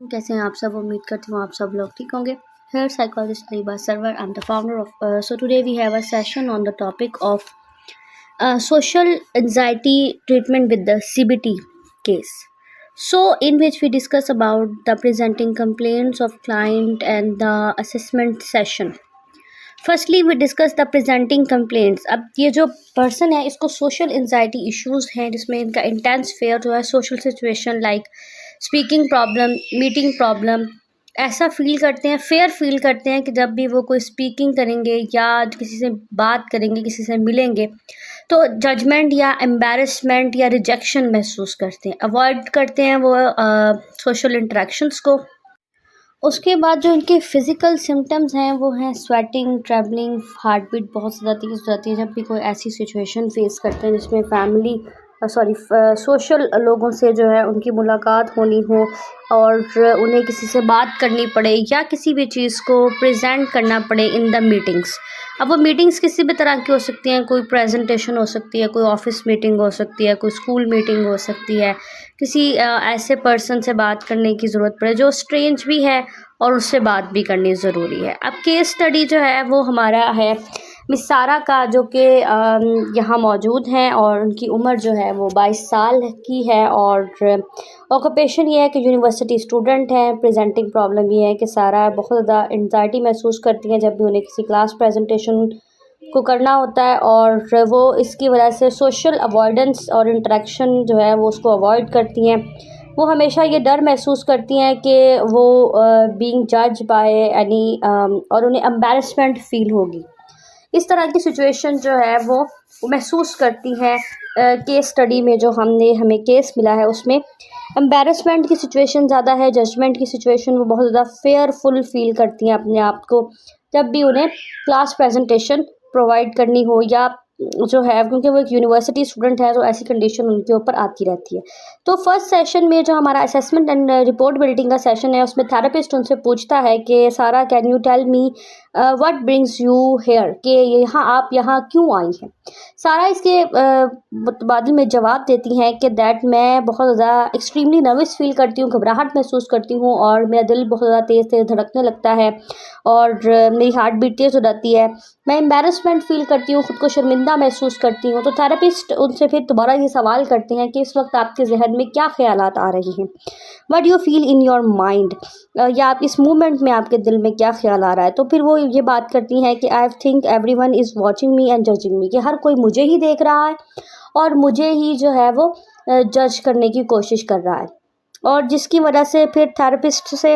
कैसे हैं आप सब। उम्मीद करती हूँ आप सब लोग ठीक होंगे। Here psychologist Ariba Sarwar. I'm the founder of so today we have a session on the topic of social anxiety treatment with the CBT case, so in which we discuss about the presenting complaints of client and the assessment session. Firstly we discuss the presenting complaints. अब ये जो person है इसको social anxiety issues हैं जिसमें इनका intense fair जो है social situation like speaking problem, meeting problem, ऐसा फील करते हैं, फेयर फील करते हैं कि जब भी वो कोई स्पीकिंग करेंगे या किसी से बात करेंगे, किसी से मिलेंगे तो जजमेंट या एम्बेरसमेंट या रिजेक्शन महसूस करते हैं, अवॉइड करते हैं वो सोशल इंटरेक्शंस को। उसके बाद जो इनके फिज़िकल सिम्टम्स हैं वो हैं स्वेटिंग, ट्रैवलिंग, हार्ट बीट बहुत ज़्यादा तेज़ हो जाती है जब भी कोई ऐसी सिचुएशन फेस करते हैं जिसमें फैमिली सोशल लोगों से जो है उनकी मुलाकात होनी हो और उन्हें किसी से बात करनी पड़े या किसी भी चीज़ को प्रेजेंट करना पड़े इन द मीटिंग्स। अब वो मीटिंग्स किसी भी तरह की हो सकती हैं, कोई प्रेजेंटेशन हो सकती है, कोई ऑफिस मीटिंग हो सकती है, कोई स्कूल मीटिंग हो सकती है, किसी ऐसे पर्सन से बात करने की ज़रूरत पड़े जो स्ट्रेंज भी है और उससे बात भी करनी ज़रूरी है। अब केस स्टडी जो है वो हमारा है मिस सारा का, जो कि यहाँ मौजूद हैं और उनकी उम्र जो है वो 22 साल की है और ऑक्यूपेशन ये है कि यूनिवर्सिटी स्टूडेंट हैं। प्रेजेंटिंग प्रॉब्लम ये है कि सारा बहुत ज़्यादा एंजाइटी महसूस करती हैं जब भी उन्हें किसी क्लास प्रेजेंटेशन को करना होता है और वो इसकी वजह से सोशल अवॉइडेंस और इंटरेक्शन जो है वो उसको अवॉइड करती हैं। वो हमेशा ये डर महसूस करती हैं कि वो बीइंग जज बाय एनी और उन्हें एम्बैरेसमेंट फ़ील होगी। इस तरह की सिचुएशन जो है वो महसूस करती हैं। केस स्टडी में जो हमें केस मिला है उसमें एम्बैरेसमेंट की सिचुएशन ज़्यादा है, जजमेंट की सिचुएशन वो बहुत ज़्यादा फेयरफुल फ़ील करती हैं अपने आप को जब भी उन्हें क्लास प्रेजेंटेशन प्रोवाइड करनी हो या जो है, क्योंकि वो एक यूनिवर्सिटी स्टूडेंट है तो ऐसी कंडीशन उनके ऊपर आती रहती है। तो फर्स्ट सेशन में जो हमारा असेसमेंट एंड रिपोर्ट बिल्डिंग का सेशन है उसमें थेरेपिस्ट उनसे पूछता है कि Sara can you tell me what brings you here, कि यहाँ आप यहाँ क्यों आई हैं। सारा इसके मुतबादिल में जवाब देती हैं कि दैट मैं बहुत ज़्यादा एक्सट्रीमली नर्वस फील करती हूँ, घबराहट महसूस करती हूँ और मेरा दिल बहुत ज़्यादा तेज़ तेज़ धड़कने लगता है और मेरी हार्ट बीट तेज़ हो जाती है। मैं एम्बैरेसमेंट फ़ील करती हूँ, खुद को शर्मिंदा महसूस करती हूँ। तो थेरेपिस्ट उनसे फिर दोबारा ये सवाल करते हैं कि इस वक्त आपके जहन में क्या ख्यालात आ रहे हैं, what you feel in your mind, या आप इस मोमेंट में आपके दिल में क्या ख्याल आ रहा है। तो फिर वो ये बात करती हैं कि I think everyone is watching me and judging me, कि हर कोई मुझे ही देख रहा है और मुझे ही जो है वो जज करने की कोशिश कर रहा है। और जिसकी वजह से फिर थेरेपिस्ट से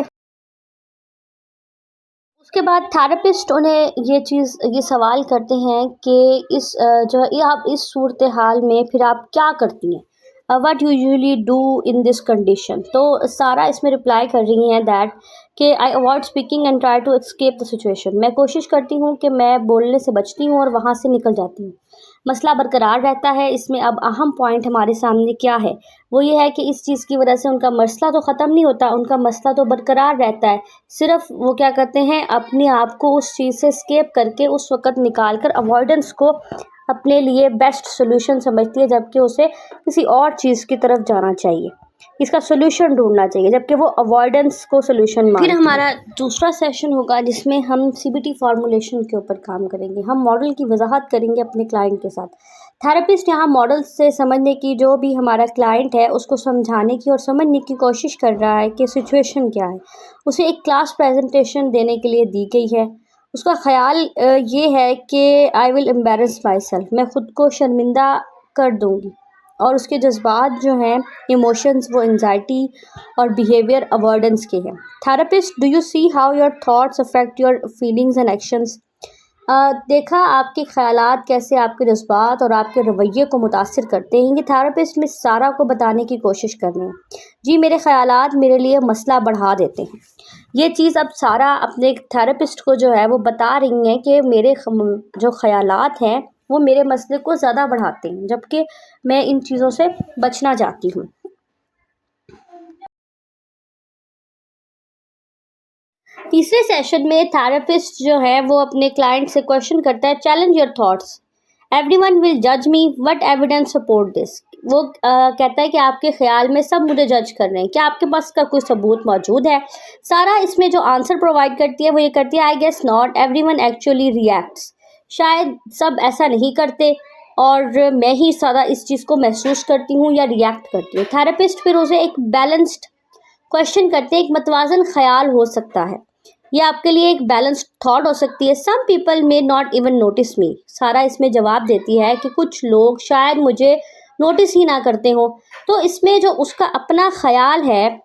उसके बाद थेरेपिस्ट उन्हें ये सवाल करते हैं कि इस जो ये आप इस सूरत हाल में फिर आप क्या करती हैं, what you usually do in this condition. तो सारा इसमें रिप्लाई कर रही हैं दैट कि I avoid speaking and try to escape the situation, मैं कोशिश करती हूँ कि मैं बोलने से बचती हूँ और वहाँ से निकल जाती हूँ। मसला बरकरार रहता है। इसमें अब अहम पॉइंट हमारे सामने क्या है, वो ये है कि इस चीज़ की वजह से उनका मसला तो ख़त्म नहीं होता, उनका मसला तो बरकरार रहता है। सिर्फ वो क्या करते हैं, अपने आप को उस चीज़ से एस्केप करके उस वक़्त निकाल कर अवॉइडेंस को अपने लिए बेस्ट सॉल्यूशन समझती है, जबकि उसे किसी और चीज़ की तरफ जाना चाहिए, इसका सॉल्यूशन ढूँढना चाहिए, जबकि वो अवॉइडेंस को सॉल्यूशन मानती है। फिर हमारा दूसरा सेशन होगा जिसमें हम सीबीटी फॉर्मुलेशन के ऊपर काम करेंगे। हम मॉडल की वजाहत करेंगे अपने क्लाइंट के साथ। थेरेपिस्ट यहाँ मॉडल से समझने की, जो भी हमारा क्लाइंट है उसको समझाने की और समझने की कोशिश कर रहा है कि सिचुएशन क्या है। उसे एक क्लास प्रेजेंटेशन देने के लिए दी गई है। उसका ख़्याल ये है कि I will embarrass my self, मैं ख़ुद को शर्मिंदा कर दूँगी। और उसके जज्बात जो हैं, इमोशंस, वो एंजाइटी और बिहेवियर अवॉइडेंस के हैं। Therapist, do you see how your thoughts affect your feelings and actions. देखा आपके ख़यालात कैसे आपके जज्बात और आपके रवैये को मुतासिर करते हैं। ये थेरेपिस्ट मिस सारा को बताने की कोशिश कर रहे हैं। जी, मेरे ख़यालात मेरे लिए मसला बढ़ा देते हैं। ये चीज़ अब सारा अपने थेरेपिस्ट को जो है वो बता रही हैं कि मेरे जो ख़यालात हैं वो मेरे मसले को ज़्यादा बढ़ाते हैं, जबकि मैं इन चीज़ों से बचना चाहती हूँ। तीसरे सेशन में थेरेपिस्ट जो है वो अपने क्लाइंट से क्वेश्चन करता है, challenge your thoughts everyone will जज मी, व्हाट एविडेंस सपोर्ट दिस। वो कहता है कि आपके ख्याल में सब मुझे जज कर रहे हैं, क्या आपके पास का कोई सबूत मौजूद है। सारा इसमें जो आंसर प्रोवाइड करती है वो ये करती है, I guess not, everyone actually reacts. शायद सब ऐसा नहीं करते और मैं ही सारा इस चीज़ को महसूस करती हूँ या रिएक्ट करती हूँ। थेरेपिस्ट फिर उसे एक बैलेंस्ड क्वेश्चन करते हैं, एक मतवाजन ख्याल हो सकता है, ये आपके लिए एक बैलेंस्ड थॉट हो सकती है। Some people may not even notice me. सारा इसमें जवाब देती है कि कुछ लोग शायद मुझे नोटिस ही ना करते हो। तो इसमें जो उसका अपना ख्याल है,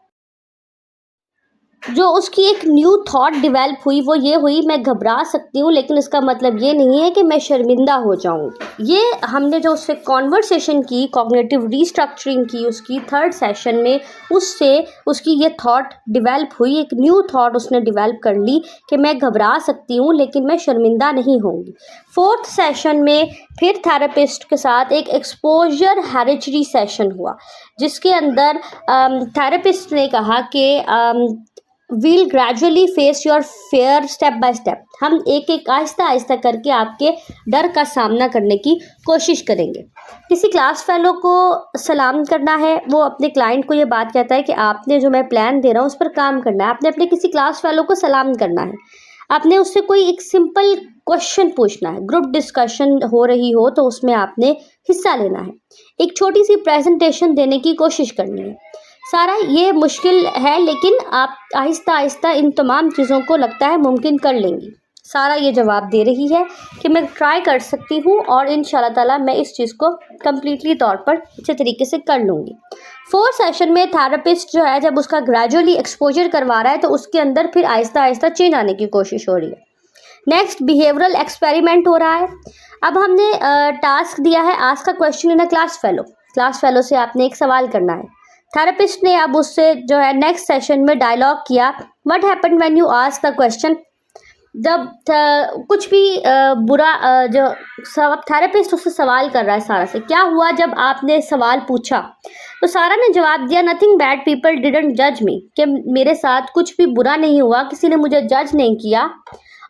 जो उसकी एक न्यू थॉट डेवलप हुई वो ये हुई, मैं घबरा सकती हूँ लेकिन इसका मतलब ये नहीं है कि मैं शर्मिंदा हो जाऊँगी। ये हमने जो उससे कॉन्वर्सेशन की, कॉग्निटिव रीस्ट्रक्चरिंग की उसकी थर्ड सेशन में, उससे उसकी ये थॉट डेवलप हुई, एक न्यू थॉट उसने डेवलप कर ली कि मैं घबरा सकती हूँ लेकिन मैं शर्मिंदा नहीं होंगी। फोर्थ सेशन में फिर थेरेपिस्ट के साथ एक एक्सपोजर हेरिटरी सेशन हुआ, जिसके अंदर थेरेपिस्ट ने कहा कि we'll gradually face your fear step by step. हम एक एक आहिस्ता आहिस्ता करके आपके डर का सामना करने की कोशिश करेंगे। किसी क्लास फेलो को सलाम करना है, वो अपने क्लाइंट को ये बात कहता है कि आपने जो मैं प्लान दे रहा हूँ उस पर काम करना है। आपने अपने किसी क्लास फेलो को सलाम करना है, आपने उससे कोई एक सिंपल क्वेश्चन पूछना है। ग्रुप डिस्कशन हो रही हो तो उसमें आपने हिस्सा लेना है, एक छोटी सी प्रेजेंटेशन देने की कोशिश करनी है। सारा ये मुश्किल है लेकिन आप आहिस्ता आहिस्ता इन तमाम चीज़ों को लगता है मुमकिन कर लेंगी। सारा ये जवाब दे रही है कि मैं ट्राई कर सकती हूँ और इंशाल्लाह ताला मैं इस चीज़ को कम्प्लीटली तौर पर अच्छे तरीके से कर लूँगी। फोर्थ सेशन में थेरेपिस्ट जो है जब उसका ग्रेजुअली एक्सपोजर करवा रहा है तो उसके अंदर फिर आहिस्ता आहिस्ता चेंज आने की कोशिश हो रही है। नेक्स्ट बिहेवियरल एक्सपेरिमेंट हो रहा है। अब हमने टास्क दिया है, ask a question in a class fellow. Class fellow से आपने एक सवाल करना है। थेरेपिस्ट ने अब उससे जो है नेक्स्ट सेशन में डायलॉग किया, what happened when you ask the question. जब कुछ भी बुरा जो सब थेरेपिस्ट उससे सवाल कर रहा है सारा से, क्या हुआ जब आपने सवाल पूछा। तो सारा ने जवाब दिया, नथिंग बैड, पीपल डिडंट जज मी, कि मेरे साथ कुछ भी बुरा नहीं हुआ, किसी ने मुझे जज नहीं किया।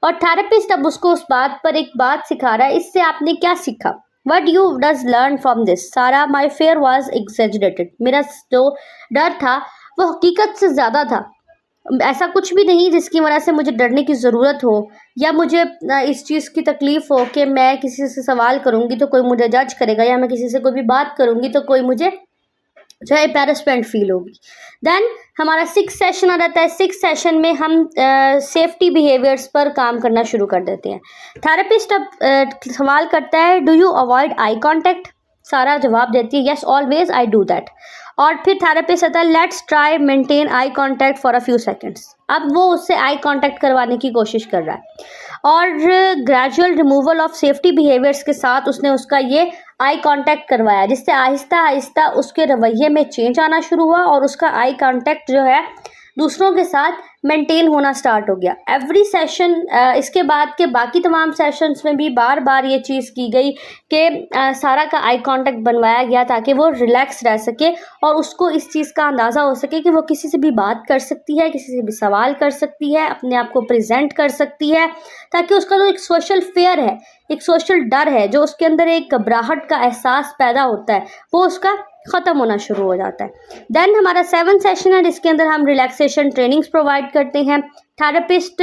और थेरेपिस्ट अब उसको उस बात पर एक बात सिखा रहा है, इससे आपने क्या सीखा। What you does learn from this? सारा, my fear was exaggerated. मेरा जो डर था वो हकीकत से ज़्यादा था। ऐसा कुछ भी नहीं जिसकी वजह से मुझे डरने की ज़रूरत हो या मुझे इस चीज़ की तकलीफ़ हो कि मैं किसी से सवाल करूँगी तो कोई मुझे जज करेगा, या मैं किसी से कोई भी बात करूँगी तो कोई मुझे जो है एम्बैरेसमेंट फील होगी। देन हमारा 6th सेशन आ जाता है। 6th सेशन में हम सेफ्टी बिहेवियर्स पर काम करना शुरू कर देते हैं। थेरेपिस्ट अब सवाल करता है, do you avoid eye contact. सारा जवाब देती है, yes always I do that. और फिर थेरेपिस्ट आता है, let's try maintain eye contact for a few seconds. अब वो उससे आई कॉन्टैक्ट करवाने की कोशिश कर रहा है और gradual removal of safety behaviours के साथ उसने उसका ये आई कांटेक्ट करवाया, जिससे आहिस्ता आहिस्ता उसके रवैये में चेंज आना शुरू हुआ और उसका आई कांटेक्ट जो है दूसरों के साथ मेंटेन होना स्टार्ट हो गया। एवरी सेशन इसके बाद के बाकी तमाम सेशंस में भी बार बार ये चीज़ की गई कि सारा का आई कांटेक्ट बनवाया गया ताकि वो रिलैक्स रह सके और उसको इस चीज़ का अंदाज़ा हो सके कि वो किसी से भी बात कर सकती है, किसी से भी सवाल कर सकती है, अपने आप को प्रेजेंट कर सकती है, ताकि उसका जो एक सोशल फेयर है, एक सोशल डर है, जो उसके अंदर एक घबराहट का एहसास पैदा होता है, वो उसका ख़त्म होना शुरू हो जाता है। देन हमारा 7th सेशन है जिसके अंदर हम रिलैक्सेशन ट्रेनिंग्स प्रोवाइड करते हैं। थेरेपिस्ट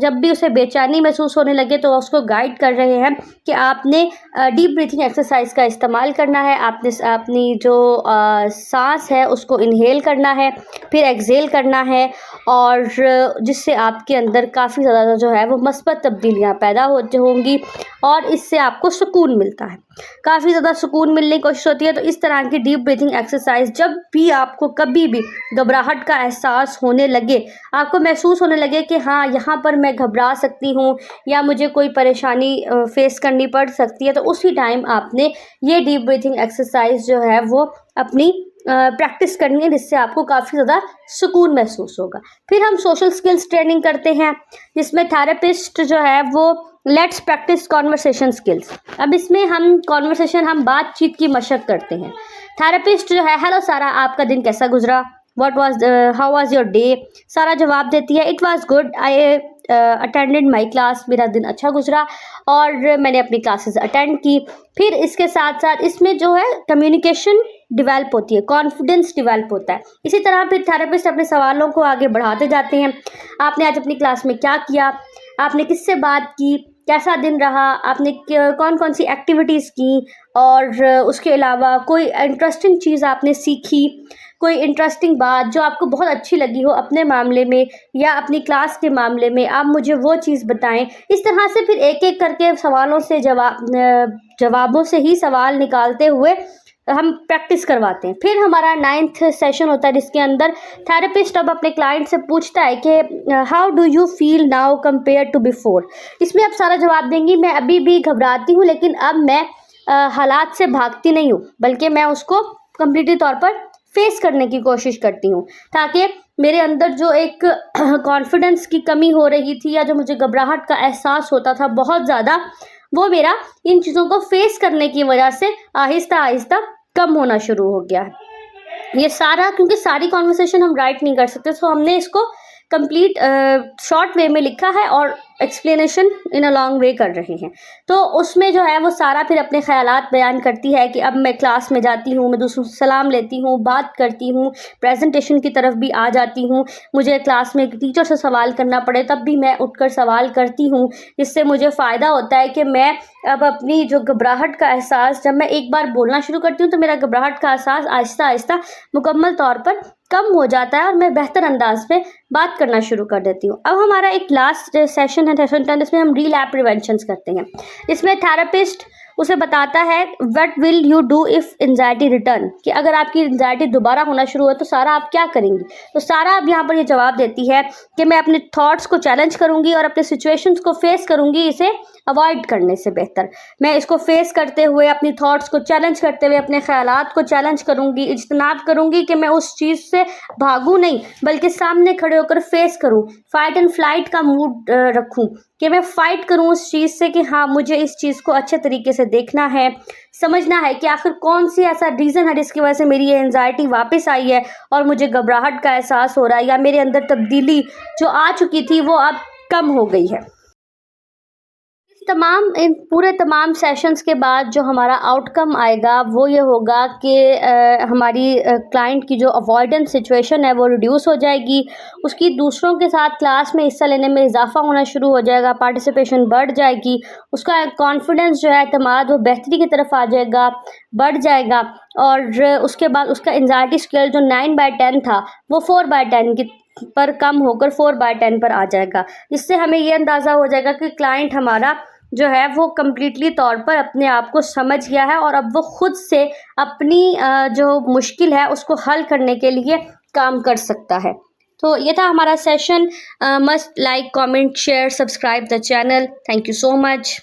जब भी उसे बेचैनी महसूस होने लगे तो उसको गाइड कर रहे हैं कि आपने डीप ब्रीथिंग एक्सरसाइज का इस्तेमाल करना है, आपने अपनी जो सांस है उसको इनहेल करना है, फिर एक्सहेल करना है, और जिससे आपके अंदर काफ़ी ज़्यादा जो है वो मस्बत तब्दीलियाँ पैदा होंगी और इससे आपको सुकून मिलता है, काफ़ी ज़्यादा सुकून मिलने की कोशिश होती है। तो इस तरह की डीप ब्रीथिंग एक्सरसाइज जब भी आपको कभी भी घबराहट का एहसास होने लगे, आपको महसूस होने लगे कि हाँ यहाँ पर मैं घबरा सकती हूँ या मुझे कोई परेशानी फेस करनी पड़ सकती है, तो उसी टाइम आपने ये डीप ब्रीथिंग एक्सरसाइज जो है वो अपनी प्रैक्टिस करनी है, जिससे आपको काफ़ी ज़्यादा सुकून महसूस होगा। फिर हम सोशल स्किल्स ट्रेनिंग करते हैं जिसमें थेरेपिस्ट जो है वो लेट्स प्रैक्टिस कॉन्वर्सेशन स्किल्स। अब इसमें हम बातचीत की मशक करते हैं। थेरेपिस्ट जो है, हेलो सारा, आपका दिन कैसा गुजरा, हाउ वाज योर डे। सारा जवाब देती है, it was good, I attended my class, मेरा दिन अच्छा गुजरा और मैंने अपनी क्लासेस अटेंड की। फिर इसके साथ साथ इसमें जो है कम्युनिकेशन डेवलप होती है, कॉन्फिडेंस डेवलप होता है। इसी तरह फिर थेरेपिस्ट अपने सवालों को आगे बढ़ाते जाते हैं। आपने आज अपनी क्लास में क्या किया, आपने किससे बात की, कैसा दिन रहा, आपने कौन कौन सी एक्टिविटीज़ की, और उसके अलावा कोई इंटरेस्टिंग चीज़ आपने सीखी, कोई इंटरेस्टिंग बात जो आपको बहुत अच्छी लगी हो अपने मामले में या अपनी क्लास के मामले में, आप मुझे वो चीज़ बताएं। इस तरह से फिर एक एक करके सवालों से जवाबों से ही सवाल निकालते हुए हम प्रैक्टिस करवाते हैं। फिर हमारा 9th सेशन होता है जिसके अंदर थेरेपिस्ट अब अपने क्लाइंट से पूछता है कि how do you feel now compare to before. इसमें आप सारा जवाब देंगी, मैं अभी भी घबराती हूँ लेकिन अब मैं हालात से भागती नहीं हूँ, बल्कि मैं उसको कम्प्लीटली तौर पर फेस करने की कोशिश करती हूँ, ताकि मेरे अंदर जो एक कॉन्फिडेंस की कमी हो रही थी या जो मुझे घबराहट का एहसास होता था बहुत ज़्यादा, वो मेरा इन चीज़ों को फेस करने की वजह से आहिस्ता आहिस्ता कम होना शुरू हो गया है। ये सारा, क्योंकि सारी कॉन्वर्सेशन हम राइट नहीं कर सकते, तो हमने इसको कंप्लीट शॉर्ट वे में लिखा है और explanation in a long way कर रहे हैं। तो उसमें जो है वो सारा फिर अपने ख्यालात बयान करती है कि अब मैं क्लास में जाती हूँ, मैं दूसरों से सलाम लेती हूँ, बात करती हूँ, प्रेजेंटेशन की तरफ भी आ जाती हूँ। मुझे क्लास में एक टीचर से सवाल करना पड़े तब भी मैं उठकर सवाल करती हूँ। इससे मुझे फ़ायदा होता है कि मैं अब अपनी जो घबराहट का एहसास, जब मैं एक बार बोलना शुरू करती हूँ तो मेरा घबराहट का एहसास आहिस्ता आहिस्ता मुकम्मल तौर पर कम हो जाता है और मैं बेहतर अंदाज में बात करना शुरू कर देती हूँ। अब हमारा एक लास्ट सेशन है, सेशन 10, इसमें हम रीलैप प्रिवेंशन करते हैं। इसमें थेरेपिस्ट उसे बताता है what will you do if anxiety return, कि अगर आपकी एंजाइटी दोबारा होना शुरू हो तो सारा आप क्या करेंगी। तो सारा अब यहाँ पर ये जवाब देती है कि मैं अपने थॉट्स को चैलेंज करूँगी और अपने सिचुएशंस को फेस करूँगी, इसे अवॉइड करने से बेहतर मैं इसको फेस करते हुए, अपनी थॉट्स को चैलेंज करते हुए, अपने ख्यालात को चैलेंज करूँगी, इज्तनाब करूँगी कि मैं उस चीज़ से भागूँ नहीं बल्कि सामने खड़े होकर फेस करूँ, फाइट एंड फ्लाइट का मूड रखूँ कि मैं फ़ाइट करूँ उस चीज़ से कि हाँ मुझे इस चीज़ को अच्छे तरीके से देखना है, समझना है कि आखिर कौन सी ऐसा रीज़न है जिसकी वजह से मेरी ये एंजाइटी वापस आई है और मुझे घबराहट का एहसास हो रहा है, या मेरे अंदर तब्दीली जो आ चुकी थी वो अब कम हो गई है। इन पूरे तमाम सेशंस के बाद जो हमारा आउटकम आएगा वो ये होगा कि हमारी क्लाइंट की जो अवॉइडेंस सिचुएशन है वो रिड्यूस हो जाएगी, उसकी दूसरों के साथ क्लास में हिस्सा लेने में इजाफा होना शुरू हो जाएगा, पार्टिसिपेशन बढ़ जाएगी, उसका कॉन्फिडेंस जो है, एतमाद, वो बेहतरी की तरफ आ जाएगा, बढ़ जाएगा। और उसके बाद उसका एंजाइटी स्केल जो 9/10 था वो 4/10 की पर कम होकर 4/10 पर आ जाएगा, जिससे हमें ये अंदाज़ा हो जाएगा कि क्लाइंट हमारा जो है वो कम्प्लीटली तौर पर अपने आप को समझ गया है और अब वो खुद से अपनी जो मुश्किल है उसको हल करने के लिए काम कर सकता है। तो ये था हमारा session. Must like, comment, share, subscribe the channel. Thank you so much.